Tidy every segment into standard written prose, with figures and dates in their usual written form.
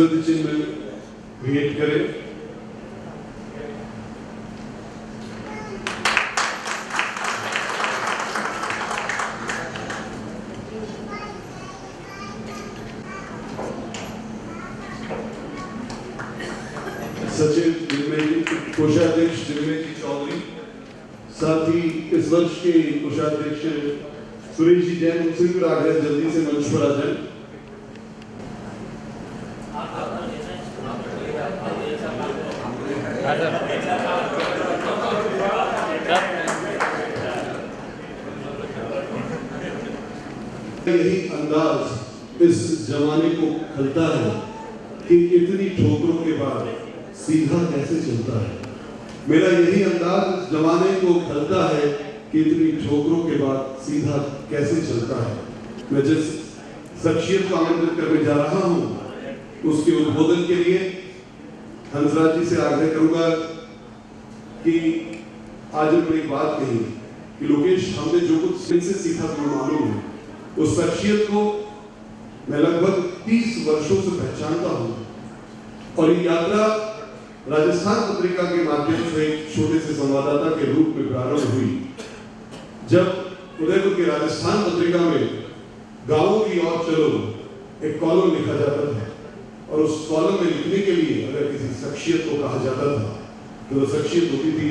स्मृति चिन्ह भेंट करें। सचिव कोषाध्यक्ष निर्मल जी चौधरी, साथ ही इस वर्ष के कोषाध्यक्ष सुरेश जी जैन, उनसे भी आग्रह जल्दी से मंच पर आ जाए। यही अंदाज इस जमाने को खलता है कि इतनी ठोकरों के बाद सीधा कैसे चलता है। मेरा यही अंदाज जमाने को खलता है कि इतनी ठोकरों के बाद सीधा कैसे चलता है। मैं जिस शख्सियत को आमंत्रित करने जा रहा हूं उसके उद्बोधन के लिए हंसराज जी से आग्रह करूंगा कि आज उन्होंने एक बात कही कि लोकेश, हमने जो कुछ इनसे सीखा तुम्हें मालूम है। उस शख्सियत को मैं लगभग 30 वर्षों से पहचानता हूं और ये यात्रा राजस्थान पत्रिका के माध्यम से एक छोटे से संवाददाता के रूप में प्रारंभ हुई। जब उदयपुर के राजस्थान पत्रिका में गांवों की ओर चलो एक कॉलम लिखा जाता था और उस कॉलम में लिखने के लिए अगर किसी शख्सियत को कहा जाता था तो वो शख्सियत होती थी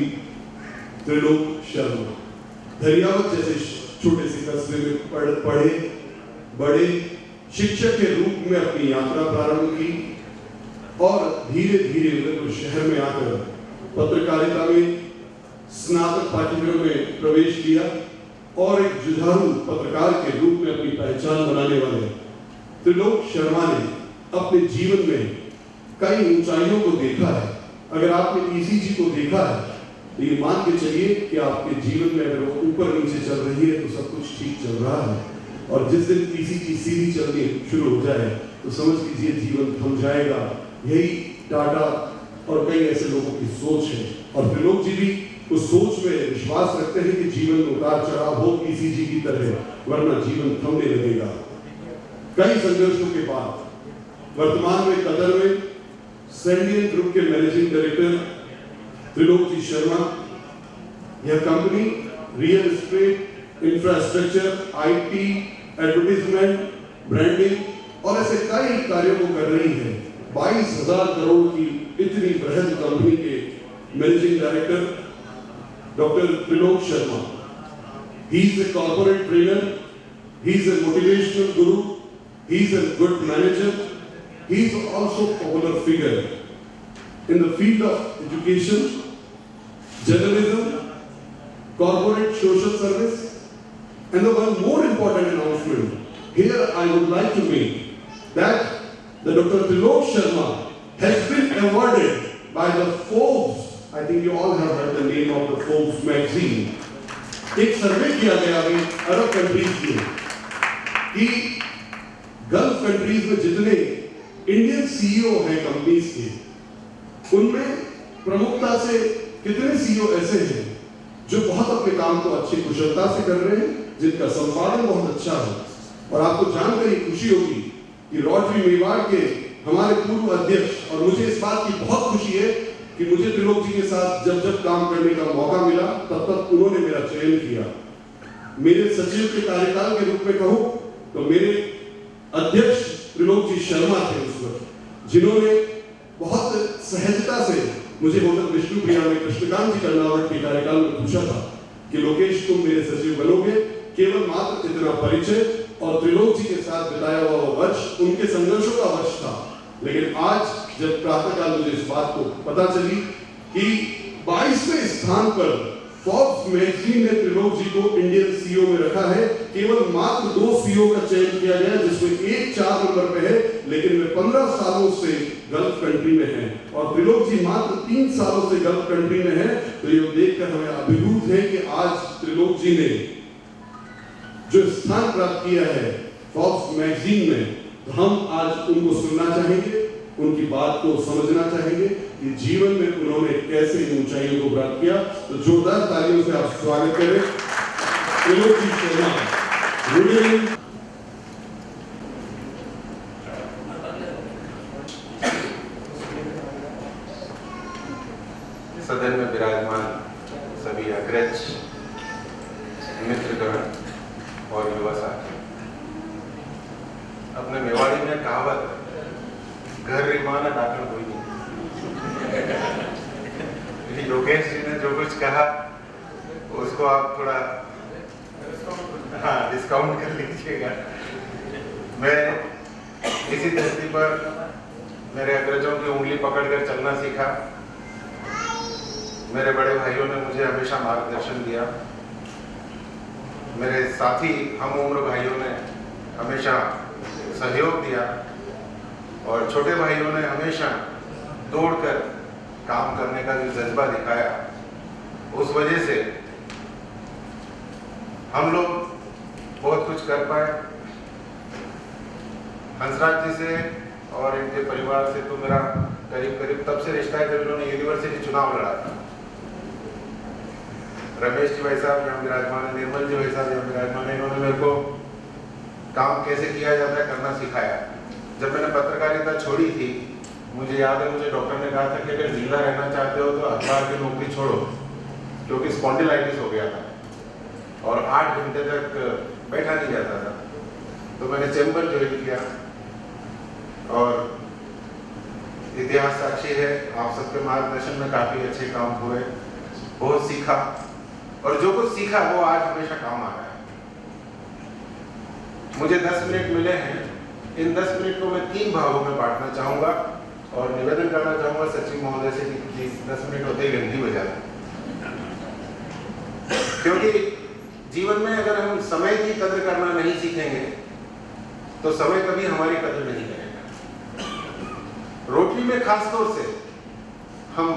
त्रिलोक शर्मा। धरियावत जैसे छोटे से कस्बे में पढ़े बड़े शिक्षक के रूप में अपनी यात्रा प्रारंभ की और धीरे धीरे उदयपुर शहर में आकर पत्रकारिता में स्नातक पाठ्यक्रम में प्रवेश किया और एक जुझारू पत्रकार के रूप में अपनी पहचान बनाने वाले त्रिलोक शर्मा ने अपने जीवन में कई ऊंचाइयों को देखा है। अगर आपने ईसीजी को देखा है तो ये मान के चलिए कि आपके जीवन में अगर वो ऊपर नीचे चल रही है तो सब कुछ ठीक चल रहा है, और जिस दिन ईसीजी सीधी चलनी शुरू हो जाए तो समझ लीजिए जीवन थम जाएगा। यही टाटा और कई ऐसे लोगों की सोच है और त्रिलोक जी भी उस सोच में विश्वास रखते हैं कि जीवन में उतार चढ़ाव हो ईसीजी की तरह, वरना जीवन थमने लगेगा। कई संघर्षों के बाद वर्तमान में कतर में सैंडियन ग्रुप के मैनेजिंग डायरेक्टर त्रिलोक जी शर्मा यह company real estate, infrastructure, IT, advertisement, branding और ऐसे कई कार्यों को कर रही है। 22,000 करोड़ की इतनी बृहद कंपनी के managing director doctor Trilok Sharma, he is a corporate trainer, he is a motivational guru, he is a good manager, he is also a popular figure in the field of education, journalism, corporate social service, and the one more important announcement here I would like to make that the Dr. Trilok Sharma has been awarded by the Forbes, I think you all have heard the name of the Forbes magazine. एक सर्वे किया गया अभी अरब countries में कि gulf countries में जितने Indian CEO हैं companies के, उनमें प्रमुखता से कितने सीईओ ऐसे हैं जो बहुत अपने काम को अच्छी कुशलता से कर रहे हैं, जिनका संपादन बहुत अच्छा है। और आपको जानकर ही खुशी होगी कि रोटरी मेवाड़ के हमारे पूर्व अध्यक्ष, और मुझे इस बात की बहुत खुशी है कि मुझे त्रिलोक जी के साथ जब जब काम करने का मौका मिला तब तक उन्होंने मेरा चयन किया। मेरे सचिव के कार्यकाल के रूप में कहूं तो मेरे अध्यक्ष त्रिलोक जी शर्मा थे उस वक्त, जिन्होंने बहुत सहजता से मुझे होटल विष्णुप्रिया में कृष्णकांत जी कर्नावट के कार्यकाल में पूछा था कि लोकेश तुम मेरे सचिव बनोगे। केवल मात्र इतना परिचय और त्रिलोक जी के साथ बिताया हुआ वो वर्ष उनके संघर्षों का वर्ष था। लेकिन आज जब प्रातःकाल मुझे इस बात को पता चली कि 22वें स्थान पर फोर्ब्स मैगजीन ने त्रिलोक जी को इंडियन सीईओ में रखा है, केवल मात्र 2 सीईओ का चयन किया गया जिसमें एक 4 नंबर पे है, लेकिन वे 15 सालों से गल्फ कंट्री में हैं और त्रिलोक जी मात्र 3 सालों से गल्फ कंट्री में हैं। तो ये देखकर हमें अभिभूत है कि आज त्रिलोक जी ने जो स्थान प्राप्त किया है फोर्ब्स मैगजीन में, तो हम आज उनको सुनना चाहेंगे, उनकी बात को समझना चाहेंगे कि जीवन में उन्होंने कैसे ऊंचाइयों को प्राप्त किया। तो जोरदार तालियों से आप स्वागत करें त्रिलोक जी शर्मा। अपने मेवाड़ी में कहावत है, घर रिमाना डाकण कोई नहीं। योगेश जी ने जो कुछ कहा उसको आप थोड़ा डिस्काउंट कर लीजिएगा। मैं इसी धरती पर मेरे अग्रजों की उंगली पकड़कर चलना सीखा। मेरे बड़े भाइयों ने मुझे हमेशा मार्गदर्शन दिया। मेरे साथी हम उम्र भाइयों ने हमेशा सहयोग दिया और छोटे भाइयों ने हमेशा दौड़कर काम करने का जो जज्बा दिखाया, उस वजह से हम लोग बहुत कुछ कर पाए। हंसराज जी से और इनके परिवार से तो मेरा करीब तब से रिश्ता है जब इन्होंने यूनिवर्सिटी चुनाव लड़ा था। रमेश जी भाई साहब यहाँ विराजमान है, निर्मल जी भाई साहब यहाँ विराजमान है, इन्होंने मेरे को काम कैसे किया जाता है करना सिखाया। जब मैंने पत्रकारिता छोड़ी थी, मुझे याद है मुझे डॉक्टर ने कहा था कि अगर जिंदा रहना चाहते हो तो अखबार की नौकरी छोड़ो, क्योंकि स्पॉन्डिलाइटिस हो गया था और 8 घंटे तक बैठा नहीं जाता था। तो मैंने चैम्बर ज्वाइन किया और इतिहास साक्षी है, आप सबके मार्गदर्शन में काफी अच्छे काम हुए, बहुत सीखा और जो कुछ सीखा वो आज हमेशा काम आ रहा है। मुझे 10 मिनट मिले हैं, इन 10 मिनट को मैं 3 भागों में बांटना चाहूंगा और निवेदन करना चाहूंगा सचिव महोदय से कि प्लीज 10 मिनट होते ही घंटी बजा दें, क्योंकि जीवन में अगर हम समय की कदर करना नहीं सीखेंगे तो समय कभी हमारी कदर नहीं करेगा। रोटरी में खासतौर से हम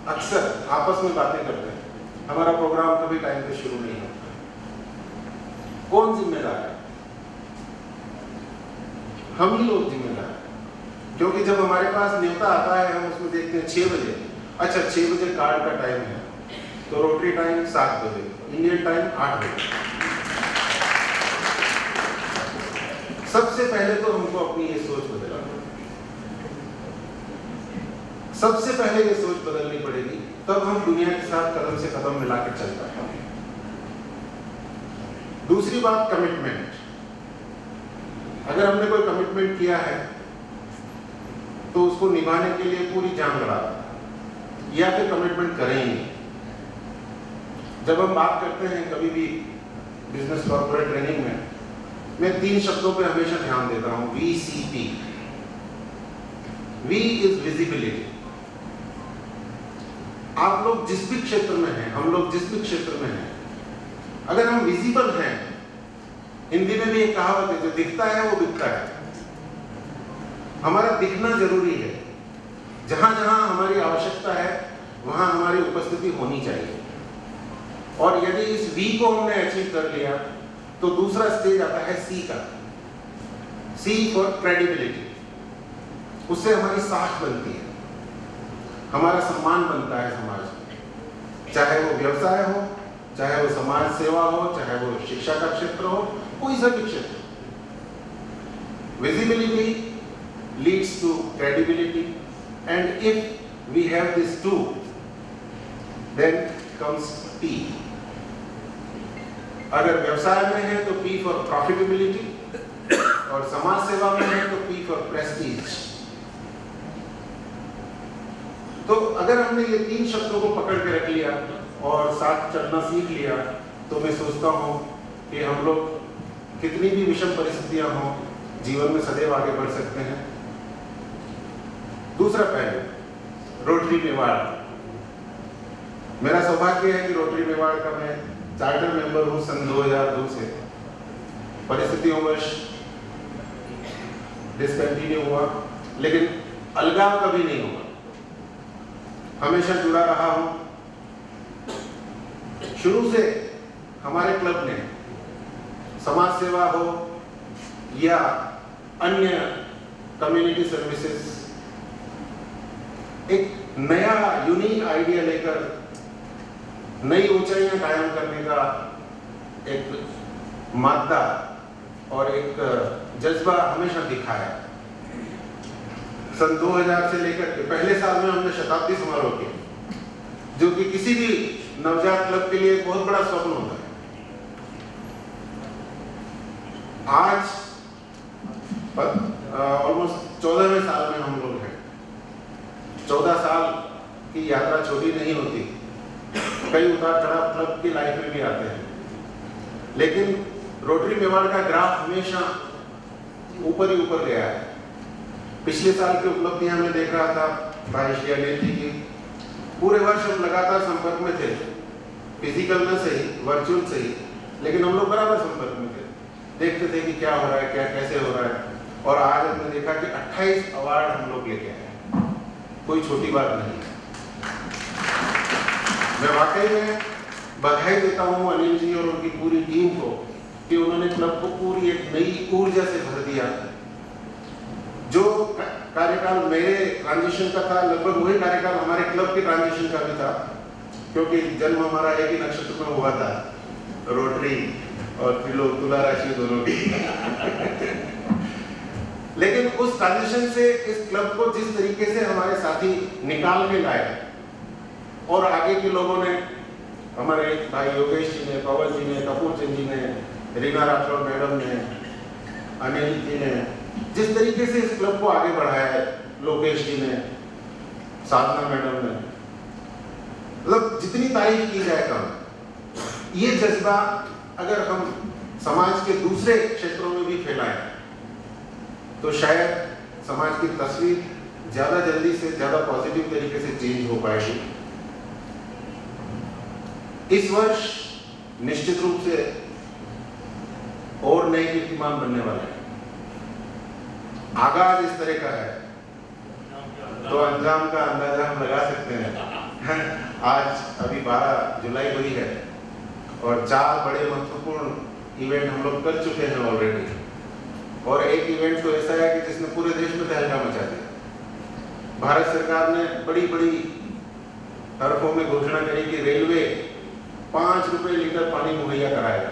अक्सर आपस में बातें करते हैं, हमारा प्रोग्राम कभी टाइम पे शुरू नहीं होता। कौन जिम्मेदार है? हम ही लोग जिम्मेदार हैं, क्योंकि जब हमारे पास न्योता आता है हम उसमें देखते हैं 6 बजे, अच्छा 6 बजे कार्ड का टाइम है तो रोटरी टाइम 7 बजे, इंडियन टाइम 8 बजे। सबसे पहले तो हमको अपनी ये सोच बदलना, सबसे पहले ये सोच बदलनी पड़ेगी, तब हम दुनिया के साथ कदम से कदम मिलाकर चल पाएंगे। दूसरी बात कमिटमेंट। अगर हमने कोई कमिटमेंट किया है तो उसको निभाने के लिए पूरी जान लड़ा, या फिर कमिटमेंट करें ही नहीं। जब हम बात करते हैं कभी भी बिजनेस कॉर्पोरेट ट्रेनिंग में, मैं 3 शब्दों पे हमेशा ध्यान देता हूं, VCP। V is visibility. आप लोग जिस भी क्षेत्र में हैं, हम लोग जिस भी क्षेत्र में हैं, अगर हम विजिबल हैं, हिंदी में भी एक कहावत है, जो दिखता है वो बिकता है। हमारा दिखना जरूरी है, जहां जहां हमारी आवश्यकता है वहां हमारी उपस्थिति होनी चाहिए। और यदि इस V को हमने अचीव कर लिया तो दूसरा स्टेज आता है C का, C फॉर क्रेडिबिलिटी। उससे हमारी साख बनती है, हमारा सम्मान बनता है समाज में, चाहे वो व्यवसाय हो, चाहे वो समाज सेवा हो, चाहे वो शिक्षा का क्षेत्र हो, कोई सा भी क्षेत्र। Visibility leads to credibility, and if we have these two, then comes P. अगर व्यवसाय में है तो P for profitability, और समाज सेवा में है तो P for prestige। तो अगर हमने ये 3 शब्दों को पकड़ के रख लिया और साथ चलना सीख लिया, तो मैं सोचता हूँ कि हम लोग कितनी भी विषम परिस्थितियां हों, जीवन में सदैव आगे बढ़ सकते हैं। दूसरा पहलू, रोटरी मेवाड़। मेरा सौभाग्य है कि रोटरी मेवाड़ का मैं चार्टर मेंबर हूँ सन 2002 से। परिस्थितियोंवश डिसकंटिन्यू हुआ, लेकिन अलगाव कभी नहीं हुआ, हमेशा जुड़ा रहा हूँ। शुरू से हमारे क्लब ने समाज सेवा हो या अन्य कम्युनिटी सर्विसेज, एक नया यूनिक आइडिया लेकर नई ऊंचाइयां कायम करने का एक मादा और एक जज्बा हमेशा दिखाया। सन 2000 से लेकर के पहले साल में हमने शताब्दी समारोह किया, जो कि किसी भी नवजात क्लब के लिए एक बहुत बड़ा स्वप्न होता है। आज ऑलमोस्ट 14वें साल में हम लोग हैं। 14 साल की यात्रा छोटी नहीं होती, कई उतार चढ़ाव क्लब की लाइफ में भी आते हैं, लेकिन रोटरी मेवाड़ का ग्राफ हमेशा ऊपर ही ऊपर गया है। पिछले साल की उपलब्धि हमें देख रहा था भाई श्री अनिल जी की, पूरे वर्ष हम लगातार संपर्क में थे, फिजिकल में सही, वर्चुअल सही, लेकिन हम लोग बराबर संपर्क में थे, देखते थे कि क्या हो रहा है, क्या कैसे हो रहा है। और आज हमने देखा कि 28 अवार्ड हम लोग लेके आए हैं, कोई छोटी बात नहीं है। मैं वाकई में बधाई देता हूँ अनिल जी और उनकी पूरी टीम को कि उन्होंने क्लब को पूरी एक नई ऊर्जा से भर दिया। जो कार्यकाल मेरे ट्रांजिशन का था, लगभग वही कार्यकाल हमारे क्लब के ट्रांजिशन का भी था, क्योंकि जन्म हमारा एक ही नक्षत्र में हुआ था, रोटरी और त्रिलोक तुला राशि दोनों की। लेकिन उस ट्रांजिशन से इस क्लब को जिस तरीके से हमारे साथी निकाल के लाए और आगे के लोगों ने, हमारे भाई योगेश जी ने, पवन जी ने, कपूर चंद जी ने, रीना राठौर मैडम ने, अनिल जी ने जिस तरीके से इस क्लब को आगे बढ़ाया है, लोकेश जी ने, साधना मैडम ने, मतलब जितनी तारीफ की जाए कम। ये जज्बा अगर हम समाज के दूसरे क्षेत्रों में भी फैलाएं तो शायद समाज की तस्वीर ज्यादा जल्दी से ज्यादा पॉजिटिव तरीके से चेंज हो पाएगी। इस वर्ष निश्चित रूप से और नए कीर्तिमान बनने वाले हैं। आगाज इस तरह का है तो अंजाम का अंदाजा हम लगा सकते हैं। आज अभी 12 जुलाई हुई है और 4 बड़े महत्वपूर्ण इवेंट हम लोग कर चुके हैं ऑलरेडी, और एक इवेंट तो ऐसा है कि जिसने पूरे देश में तहलका मचा दिया। भारत सरकार ने बड़ी बड़ी हरफों में घोषणा करी कि रेलवे 5 रुपए लीटर पानी मुहैया कराएगा।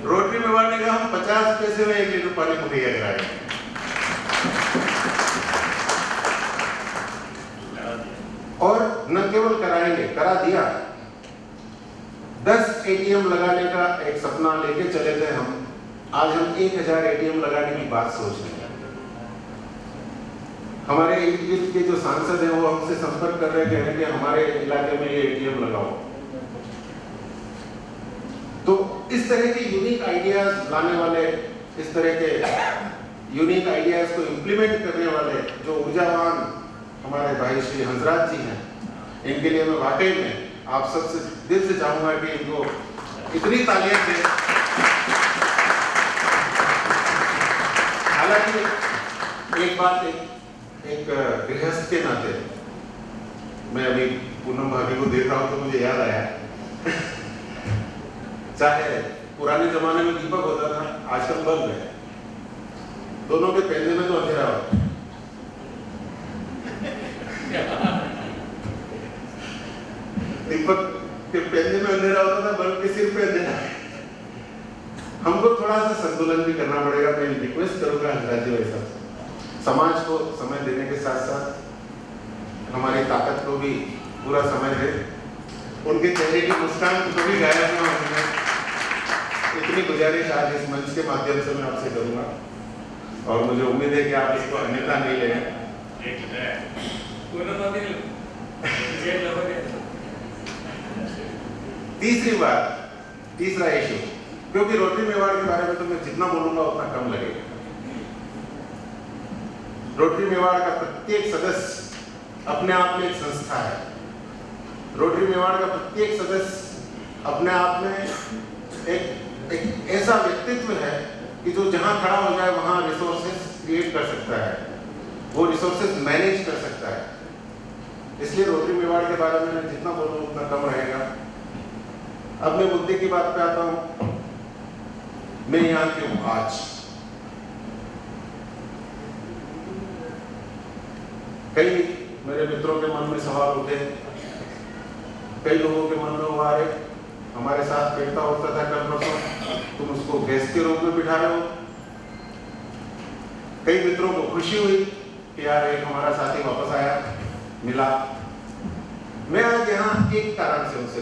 रोटरी मेवाड़ ने कहा हम 50 पैसे में 1 लीटर पानी मुहैया कराएंगे। और न केवल कराएंगे, करा दिया। 10 एटीएम लगाने का एक सपना लेके चले थे हम, आज हम 1000 एटीएम लगाने की बात सोच रहे हैं। हमारे इर्द गिर्द के जो सांसद हैं वो हमसे संपर्क कर रहे हैं कि हमारे इलाके में ये एटीएम लगाओ। तो इस तरह के यूनिक आइडियाज लाने वाले, इस तरह के यूनिक आइडियाज को इम्प्लीमेंट करने वाले जो ऊर्जावान हमारे भाई श्री हंसराज जी हैं, इनके लिए मैं वाकई में आप सबसे दिल से चाहूंगा कि इनको इतनी तालियां दें। हालांकि एक बात, एक गृहस्थ के नाते मैं अभी पूनम भाभी को देख रहा हूं तो मुझे याद आया, चाहे पुराने जमाने में दीपक होता था, आजकल बल्ब है, दोनों के पहले में तो अंधेरा होता है। दीपक के पहले में अंधेरा होता था, बल्ब के सिर पे अंधेरा है। हमको थोड़ा सा संतुलन भी करना पड़ेगा। मैं रिक्वेस्ट करूंगा हंसराज जी वैसा समाज को समय देने के साथ साथ हमारी ताकत को भी पूरा समय दे। उनके चेहरे की मुस्कान को भी गायब न होने, इतनी गुजारिश आज इस मंच के माध्यम से मैं आपसे करूंगा, और मुझे उम्मीद है कि आप इसको अन्यथा नहीं लें। तीसरी बात, तीसरा इशू, क्योंकि रोटरी मेवाड़ के बारे में तो मैं जितना बोलूंगा उतना कम लगेगा। रोटरी मेवाड़ का प्रत्येक सदस्य अपने आप में एक संस्था है। रोटरी मेवाड़ का प्रत्येक सदस्य अपने आप में एक ऐसा व्यक्तित्व है कि जो जहां खड़ा हो जाए वहां रिसोर्सेज क्रिएट कर सकता है, वो रिसोर्सेज मैनेज कर सकता है। इसलिए रोटरी मेवाड़ के बारे में मैं जितना बोलूं उतना कम रहेगा। अब मैं मुद्दे की बात पे आता हूं। मैं यहाँ क्यों आज? कई मेरे मित्रों के मन में सवाल उठे, कई लोगों के मन में वो आ रहे, हमारे साथ बैठता होता था कल परसों, तुम उसको गेस्ट के रूप में बिठा रहे हो। कई मित्रों को खुशी हुई कि यार एक हमारा साथी वापस आया, मिला। मैं आज यहाँ एक कारण से उनसे